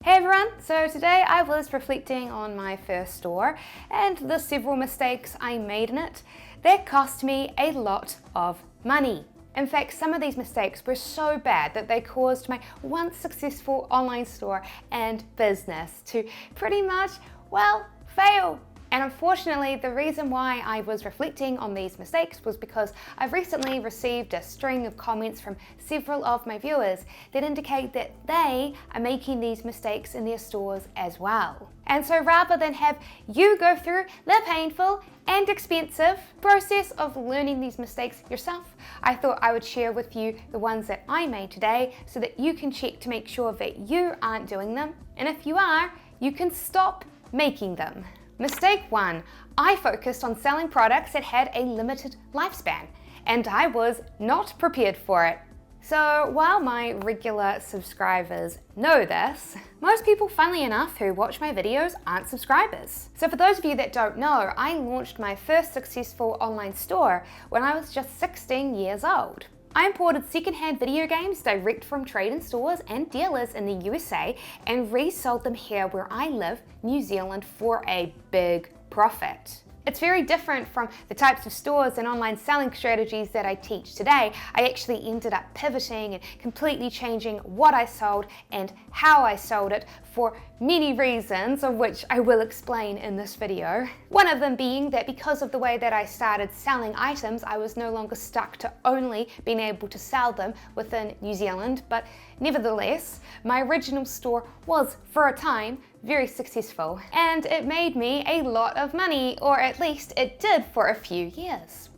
Hey everyone, so today I was reflecting on my first store and the several mistakes I made in it that cost me a lot of money. In fact, some of these mistakes were so bad that they caused my once successful online store and business to pretty much, well, fail. And unfortunately, the reason why I was reflecting on these mistakes was because I've recently received a string of comments from several of my viewers that indicate that they are making these mistakes in their stores as well. And so rather than have you go through the painful and expensive process of learning these mistakes yourself, I thought I would share with you the ones that I made today so that you can check to make sure that you aren't doing them. And if you are, you can stop making them. Mistake 1, I focused on selling products that had a limited lifespan, and I was not prepared for it. So while my regular subscribers know this, most people, funnily enough, who watch my videos aren't subscribers. So for those of you that don't know, I launched my first successful online store when I was just 16 years old. I imported secondhand video games direct from trade-in stores and dealers in the USA and resold them here where I live, New Zealand, for a big profit. It's very different from the types of stores and online selling strategies that I teach today. I actually ended up pivoting and completely changing what I sold and how I sold it for many reasons, of which I will explain in this video. One of them being that because of the way that I started selling items, I was no longer stuck to only being able to sell them within New Zealand, but nevertheless, my original store was, for a time, very successful, and it made me a lot of money, or at least it did for a few years.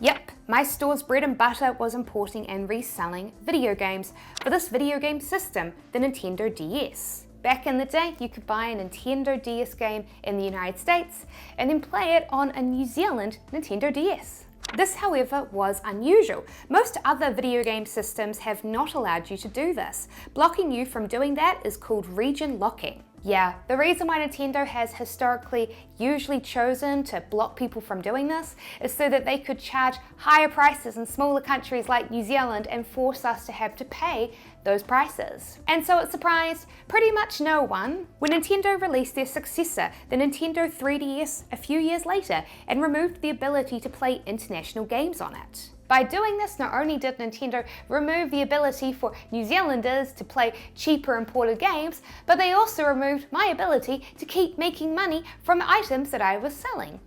Yep, my store's bread and butter was importing and reselling video games for this video game system, the Nintendo DS. Back in the day, you could buy a Nintendo DS game in the United States and then play it on a New Zealand Nintendo DS. This, however, was unusual. Most other video game systems have not allowed you to do this. Blocking you from doing that is called region locking. Yeah, the reason why Nintendo has historically usually chosen to block people from doing this is so that they could charge higher prices in smaller countries like New Zealand and force us to have to pay those prices. And so it surprised pretty much no one when Nintendo released their successor, the Nintendo 3DS, a few years later and removed the ability to play international games on it. By doing this, not only did Nintendo remove the ability for New Zealanders to play cheaper imported games, but they also removed my ability to keep making money from the items that I was selling.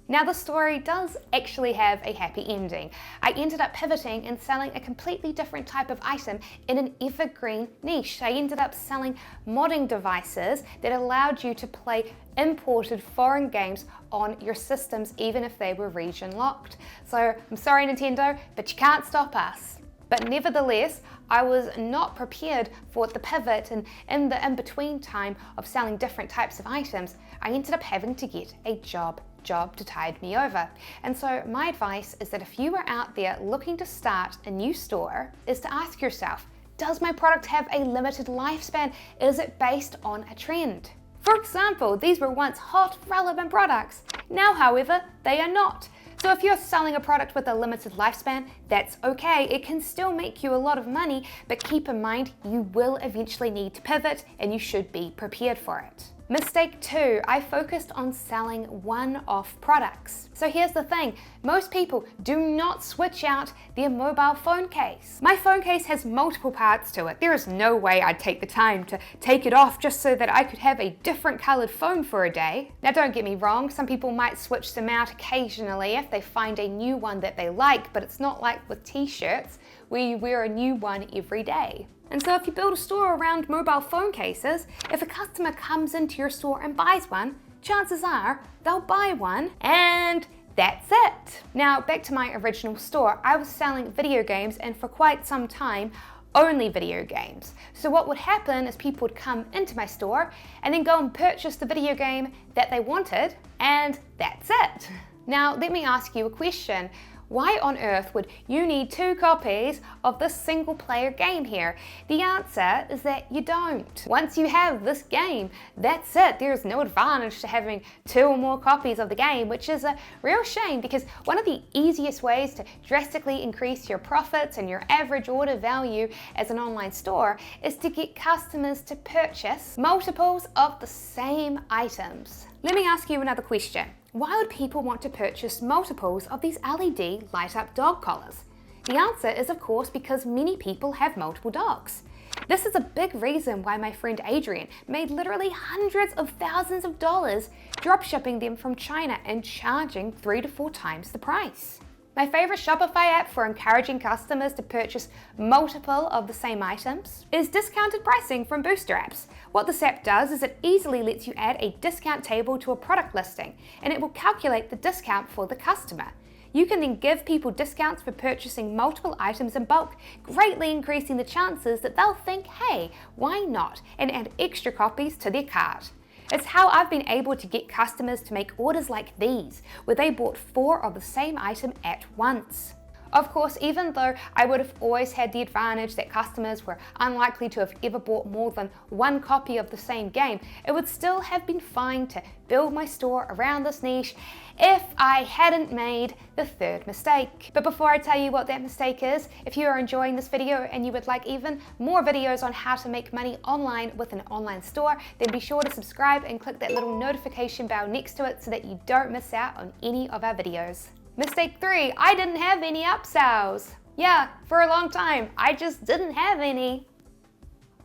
Now the story does actually have a happy ending. I ended up pivoting and selling a completely different type of item in an evergreen niche. I ended up selling modding devices that allowed you to play imported foreign games on your systems even if they were region locked. So I'm sorry Nintendo, but you can't stop us. But nevertheless, I was not prepared for the pivot, and in the in-between time of selling different types of items, I ended up having to get a job to tide me over. And so my advice is that if you are out there looking to start a new store, is to ask yourself, does my product have a limited lifespan? Is it based on a trend? For example, these were once hot, relevant products. Now, however, they are not. So if you're selling a product with a limited lifespan, that's okay. It can still make you a lot of money, but keep in mind, you will eventually need to pivot and you should be prepared for it. Mistake 2, I focused on selling one-off products. So here's the thing, most people do not switch out their mobile phone case. My phone case has multiple parts to it. There is no way I'd take the time to take it off just so that I could have a different colored phone for a day. Now don't get me wrong, some people might switch them out occasionally if they find a new one that they like, but it's not like with t-shirts where you wear a new one every day. And so if you build a store around mobile phone cases, if a customer comes into your store and buys one, chances are they'll buy one and that's it. Now back to my original store, I was selling video games and for quite some time, only video games. So what would happen is people would come into my store and then go and purchase the video game that they wanted and that's it. Now let me ask you a question. Why on earth would you need 2 copies of this single player game here? The answer is that you don't. Once you have this game, that's it. There's no advantage to having 2 or more copies of the game, which is a real shame because one of the easiest ways to drastically increase your profits and your average order value as an online store is to get customers to purchase multiples of the same items. Let me ask you another question. Why would people want to purchase multiples of these LED light-up dog collars? The answer is, of course, because many people have multiple dogs. This is a big reason why my friend Adrian made literally hundreds of thousands of dollars dropshipping them from China and charging 3 to 4 times the price. My favorite Shopify app for encouraging customers to purchase multiple of the same items is discounted pricing from Booster Apps. What this app does is it easily lets you add a discount table to a product listing, and it will calculate the discount for the customer. You can then give people discounts for purchasing multiple items in bulk, greatly increasing the chances that they'll think, hey, why not, and add extra copies to their cart. It's how I've been able to get customers to make orders like these, where they bought 4 of the same item at once. Of course, even though I would have always had the advantage that customers were unlikely to have ever bought more than 1 copy of the same game, it would still have been fine to build my store around this niche if I hadn't made the 3rd mistake. But before I tell you what that mistake is, if you are enjoying this video and you would like even more videos on how to make money online with an online store, then be sure to subscribe and click that little notification bell next to it so that you don't miss out on any of our videos. Mistake 3, I didn't have any upsells. Yeah, for a long time, I just didn't have any.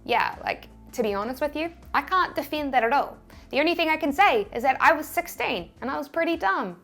Yeah, like, to be honest with you, I can't defend that at all. The only thing I can say is that I was 16 and I was pretty dumb.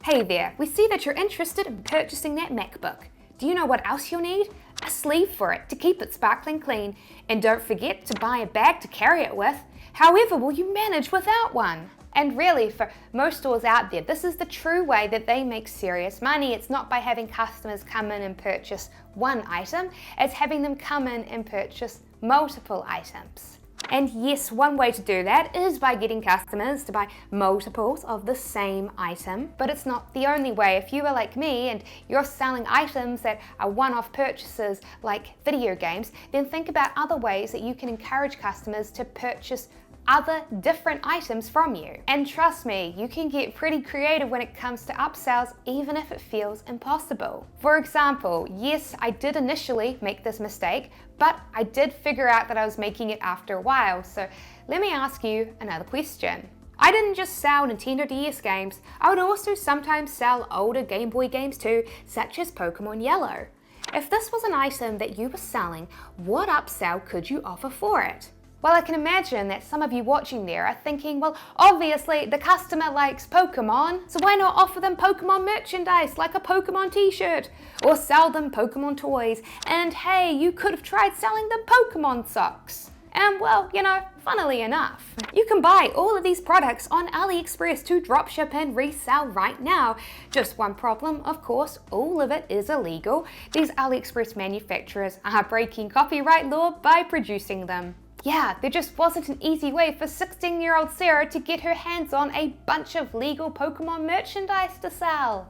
Hey there, we see that you're interested in purchasing that MacBook. Do you know what else you'll need? A sleeve for it to keep it sparkling clean. And don't forget to buy a bag to carry it with. However, will you manage without one? And really, for most stores out there, this is the true way that they make serious money. It's not by having customers come in and purchase 1 item, it's having them come in and purchase multiple items. And yes, one way to do that is by getting customers to buy multiples of the same item, but it's not the only way. If you are like me and you're selling items that are one-off purchases like video games, then think about other ways that you can encourage customers to purchase other different items from you. And trust me, you can get pretty creative when it comes to upsells, even if it feels impossible. For example, yes, I did initially make this mistake, but I did figure out that I was making it after a while. So let me ask you another question. I didn't just sell Nintendo DS games, I would also sometimes sell older Game Boy games too, such as Pokemon Yellow. If this was an item that you were selling, what upsell could you offer for it? Well, I can imagine that some of you watching there are thinking, well, obviously the customer likes Pokemon, so why not offer them Pokemon merchandise like a Pokemon t-shirt, or sell them Pokemon toys, and hey, you could have tried selling them Pokemon socks. And well, you know, funnily enough, you can buy all of these products on AliExpress to dropship and resell right now. Just one problem, of course, all of it is illegal. These AliExpress manufacturers are breaking copyright law by producing them. Yeah, there just wasn't an easy way for 16-year-old Sarah to get her hands on a bunch of legal Pokemon merchandise to sell.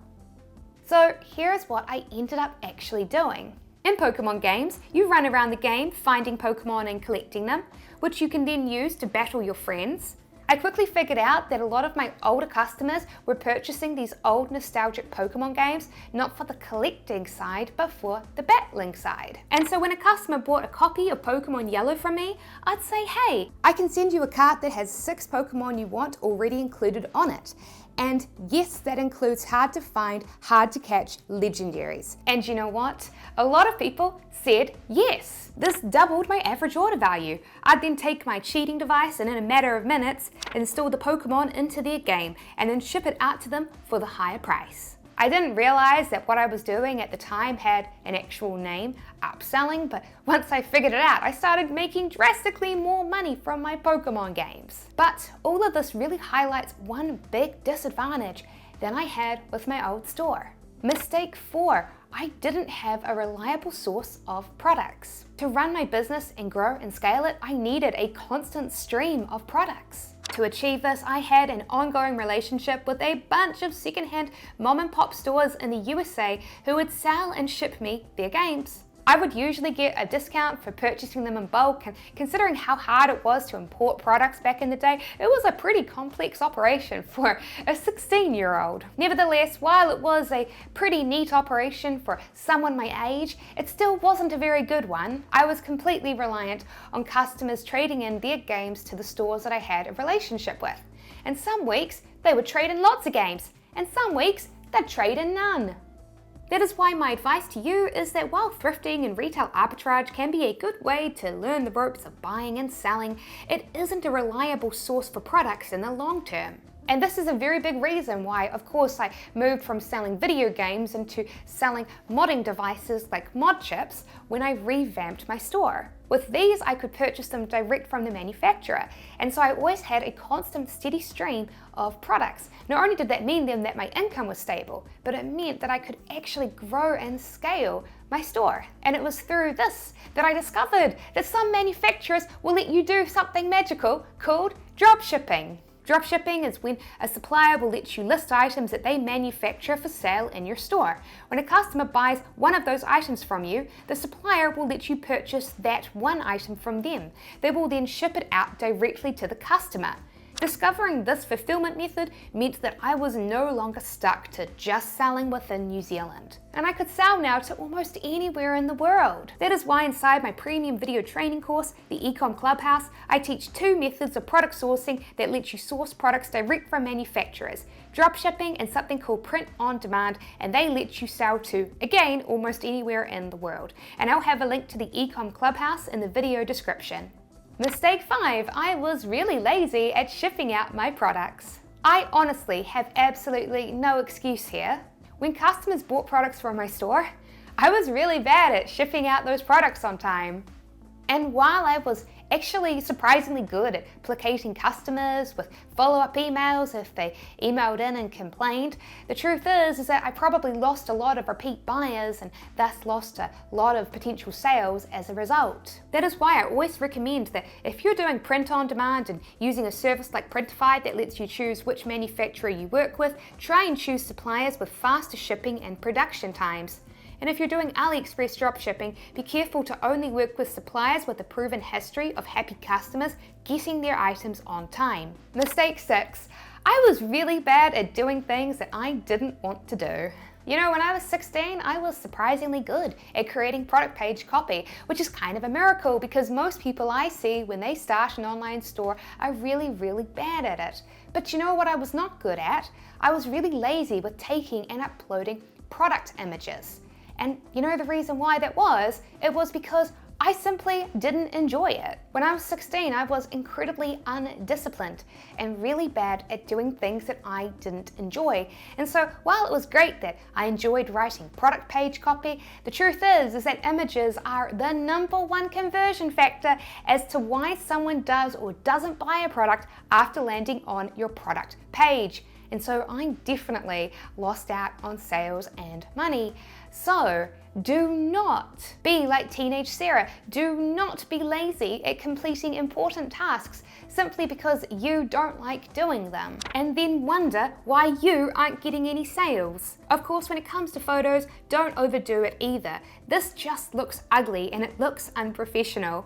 So here's what I ended up actually doing. In Pokemon games, you run around the game finding Pokemon and collecting them, which you can then use to battle your friends. I quickly figured out that a lot of my older customers were purchasing these old nostalgic Pokemon games, not for the collecting side, but for the battling side. And so when a customer bought a copy of Pokemon Yellow from me, I'd say, hey, I can send you a cart that has 6 Pokemon you want already included on it. And yes, that includes hard to find, hard to catch legendaries. And you know what? A lot of people said yes. This doubled my average order value. I'd then take my cheating device and in a matter of minutes, install the Pokemon into their game and then ship it out to them for the higher price. I didn't realize that what I was doing at the time had an actual name, upselling, but once I figured it out, I started making drastically more money from my Pokemon games. But all of this really highlights one big disadvantage that I had with my old store. Mistake 4, I didn't have a reliable source of products. To run my business and grow and scale it, I needed a constant stream of products. To achieve this, I had an ongoing relationship with a bunch of secondhand mom and pop stores in the USA who would sell and ship me their games. I would usually get a discount for purchasing them in bulk, and considering how hard it was to import products back in the day, it was a pretty complex operation for a 16-year-old. Nevertheless, while it was a pretty neat operation for someone my age, it still wasn't a very good one. I was completely reliant on customers trading in their games to the stores that I had a relationship with. And some weeks, they would trade in lots of games, and some weeks, they'd trade in none. That is why my advice to you is that while thrifting and retail arbitrage can be a good way to learn the ropes of buying and selling, it isn't a reliable source for products in the long term. And this is a very big reason why, of course, I moved from selling video games into selling modding devices like mod chips when I revamped my store. With these, I could purchase them direct from the manufacturer, and so I always had a constant, steady stream of products. Not only did that mean then that my income was stable, but it meant that I could actually grow and scale my store. And it was through this that I discovered that some manufacturers will let you do something magical called drop shipping. Dropshipping is when a supplier will let you list items that they manufacture for sale in your store. When a customer buys one of those items from you, the supplier will let you purchase that one item from them. They will then ship it out directly to the customer. Discovering this fulfillment method meant that I was no longer stuck to just selling within New Zealand. And I could sell now to almost anywhere in the world. That is why inside my premium video training course, the Ecom Clubhouse, I teach 2 methods of product sourcing that let you source products direct from manufacturers. Dropshipping and something called print on demand, and they let you sell to, again, almost anywhere in the world. And I'll have a link to the Ecom Clubhouse in the video description. Mistake 5, I was really lazy at shipping out my products. I honestly have absolutely no excuse here. When customers bought products from my store, I was really bad at shipping out those products on time. And while I was actually surprisingly good at placating customers with follow-up emails if they emailed in and complained, the truth is that I probably lost a lot of repeat buyers and thus lost a lot of potential sales as a result. That is why I always recommend that if you're doing print on demand and using a service like Printify that lets you choose which manufacturer you work with, try and choose suppliers with faster shipping and production times. And if you're doing AliExpress dropshipping, be careful to only work with suppliers with a proven history of happy customers getting their items on time. Mistake 6. I was really bad at doing things that I didn't want to do. You know, when I was 16, I was surprisingly good at creating product page copy, which is kind of a miracle because most people I see when they start an online store are really, really bad at it. But you know what I was not good at? I was really lazy with taking and uploading product images. And you know the reason why that was? It was because I simply didn't enjoy it. When I was 16, I was incredibly undisciplined and really bad at doing things that I didn't enjoy. And so while it was great that I enjoyed writing product page copy, the truth is that images are the #1 conversion factor as to why someone does or doesn't buy a product after landing on your product page. And so I definitely lost out on sales and money. So do not be like teenage Sarah. Do not be lazy at completing important tasks simply because you don't like doing them and then wonder why you aren't getting any sales. Of course, when it comes to photos, don't overdo it either. This just looks ugly and it looks unprofessional.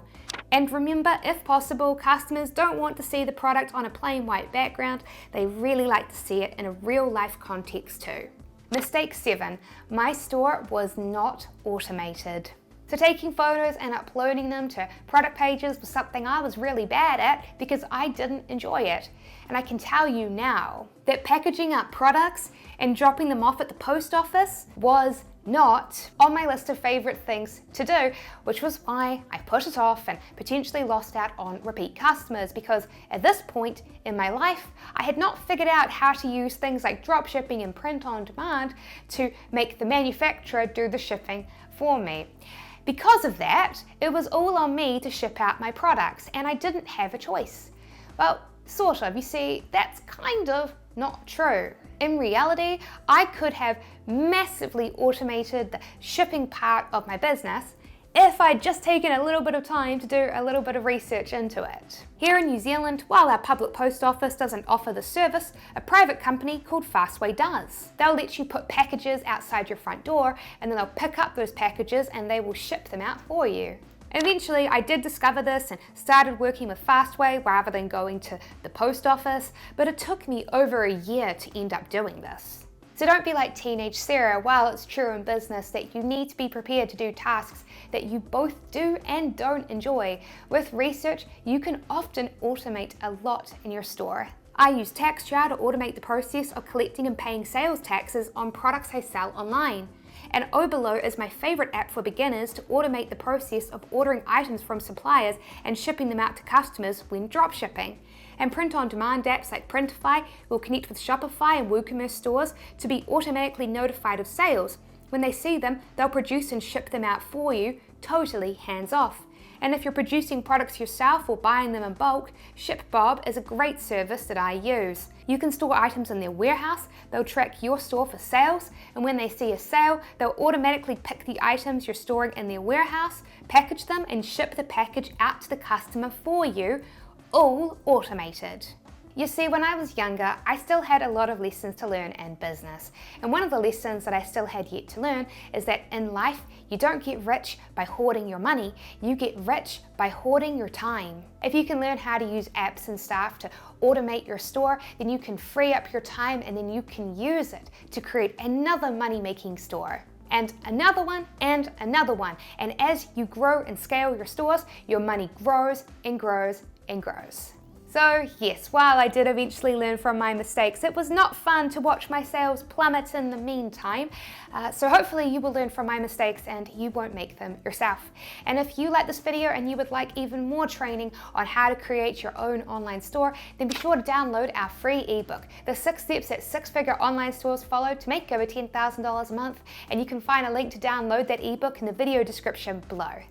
And remember, if possible, customers don't want to see the product on a plain white background. They really like to see it in a real life context too. Mistake 7, my store was not automated. So taking photos and uploading them to product pages was something I was really bad at because I didn't enjoy it. And I can tell you now that packaging up products and dropping them off at the post office was not on my list of favorite things to do, which was why I put it off and potentially lost out on repeat customers because at this point in my life, I had not figured out how to use things like dropshipping and print on demand to make the manufacturer do the shipping for me. Because of that, it was all on me to ship out my products and I didn't have a choice. Well, sort of. You see, that's kind of not true. In reality, I could have massively automated the shipping part of my business if I'd just taken a little bit of time to do a little bit of research into it. Here in New Zealand, while our public post office doesn't offer the service, a private company called Fastway does. They'll let you put packages outside your front door, and then they'll pick up those packages and they will ship them out for you. Eventually, I did discover this and started working with Fastway rather than going to the post office, but it took me over a year to end up doing this. So don't be like teenage Sarah. While it's true in business that you need to be prepared to do tasks that you both do and don't enjoy, with research, you can often automate a lot in your store. I use TaxJar to automate the process of collecting and paying sales taxes on products I sell online. And Oberlo is my favorite app for beginners to automate the process of ordering items from suppliers and shipping them out to customers when dropshipping. And print-on-demand apps like Printify will connect with Shopify and WooCommerce stores to be automatically notified of sales. When they see them, they'll produce and ship them out for you, totally hands-off. And if you're producing products yourself or buying them in bulk, ShipBob is a great service that I use. You can store items in their warehouse, they'll track your store for sales, and when they see a sale, they'll automatically pick the items you're storing in their warehouse, package them, and ship the package out to the customer for you, all automated. You see, when I was younger, I still had a lot of lessons to learn in business. And one of the lessons that I still had yet to learn is that in life, you don't get rich by hoarding your money, you get rich by hoarding your time. If you can learn how to use apps and stuff to automate your store, then you can free up your time and then you can use it to create another money-making store. And another one, and another one. And as you grow and scale your stores, your money grows and grows and grows. So yes, while I did eventually learn from my mistakes, it was not fun to watch my sales plummet in the meantime. So hopefully you will learn from my mistakes and you won't make them yourself. And if you like this video and you would like even more training on how to create your own online store, then be sure to download our free ebook, The 6 Steps That Six-Figure Online Stores Follow to Make Over $10,000 a Month. And you can find a link to download that ebook in the video description below.